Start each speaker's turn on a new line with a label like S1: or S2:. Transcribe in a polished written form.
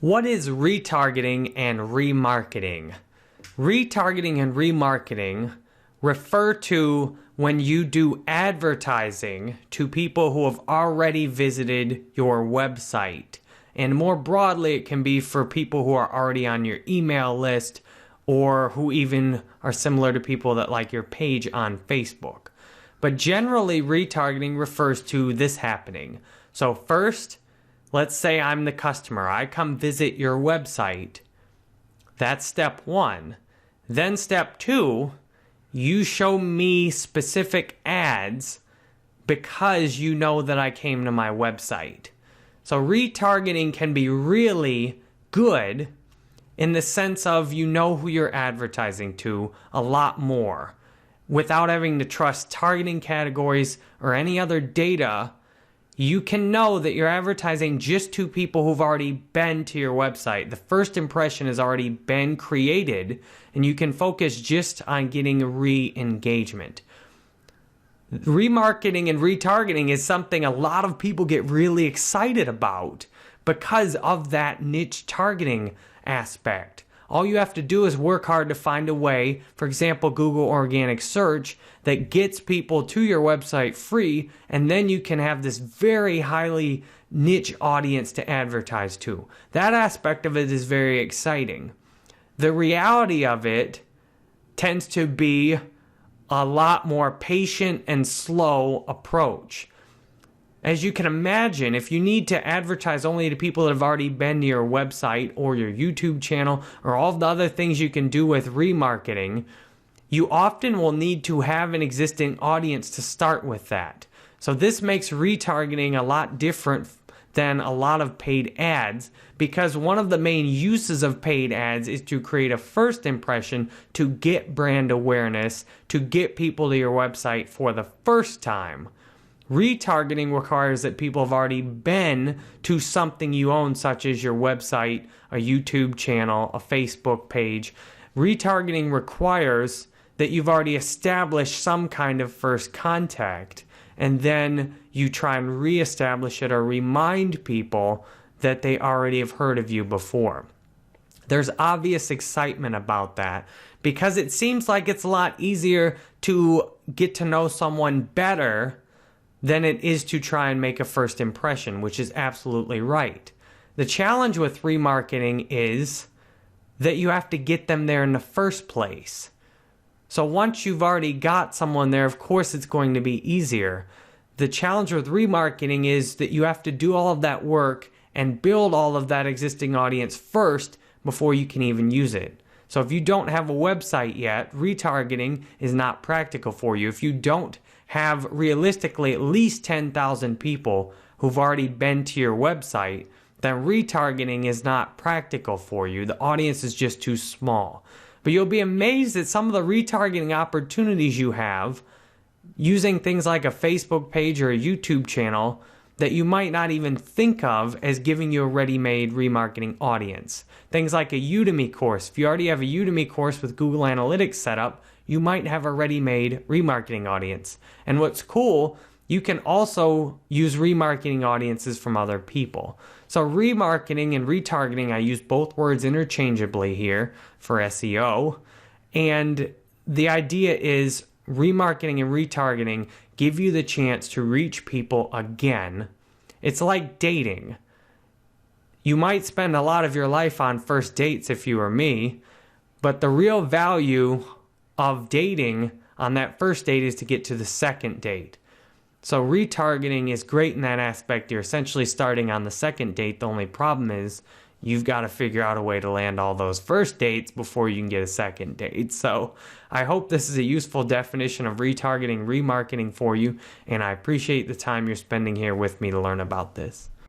S1: What is retargeting and remarketing? Retargeting and remarketing refer to when you do advertising to people who have already visited your website. And more broadly, it can be for people who are already on your email list or who even are similar to people that like your page on Facebook. But generally, retargeting refers to this happening. So first, let's say I'm the customer. I come visit your website. That's step one. Then step two, you show me specific ads because you know that I came to my website. So retargeting can be really good in the sense of you know who you're advertising to a lot more. Without having to trust targeting categories or any other data, you can know that you're advertising just to people who've already been to your website. The first impression has already been created, and you can focus just on getting re-engagement. Remarketing and retargeting is something a lot of people get really excited about because of that niche targeting aspect. All you have to do is work hard to find a way, for example, Google organic search, that gets people to your website free, and then you can have this very highly niche audience to advertise to. That aspect of it is very exciting. The reality of it tends to be a lot more patient and slow approach. As you can imagine, if you need to advertise only to people that have already been to your website or your YouTube channel or all the other things you can do with remarketing, you often will need to have an existing audience to start with that. So this makes retargeting a lot different than a lot of paid ads, because one of the main uses of paid ads is to create a first impression, to get brand awareness, to get people to your website for the first time. Retargeting requires that people have already been to something you own, such as your website, a YouTube channel, a Facebook page. Retargeting requires that you've already established some kind of first contact, and then you try and reestablish it or remind people that they already have heard of you before. There's obvious excitement about that because it seems like it's a lot easier to get to know someone better than it is to try and make a first impression, which is absolutely right. The challenge with remarketing is that you have to get them there in the first place. So once you've already got someone there, of course it's going to be easier. The challenge with remarketing is that you have to do all of that work and build all of that existing audience first before you can even use it. So if you don't have a website yet, retargeting is not practical for you. If you don't have realistically at least 10,000 people who've already been to your website, then retargeting is not practical for you. The audience is just too small. But you'll be amazed at some of the retargeting opportunities you have using things like a Facebook page or a YouTube channel that you might not even think of as giving you a ready-made remarketing audience. Things like a Udemy course. If you already have a Udemy course with Google Analytics set up, you might have a ready-made remarketing audience. And what's cool, you can also use remarketing audiences from other people. So remarketing and retargeting, I use both words interchangeably here for SEO. And the idea is remarketing and retargeting give you the chance to reach people again. It's like dating. You might spend a lot of your life on first dates if you were me, but the real value of dating on that first date is to get to the second date. So retargeting is great in that aspect. You're essentially starting on the second date. The only problem is you've got to figure out a way to land all those first dates before you can get a second date. So I hope this is a useful definition of retargeting, remarketing for you, and I appreciate the time you're spending here with me to learn about this.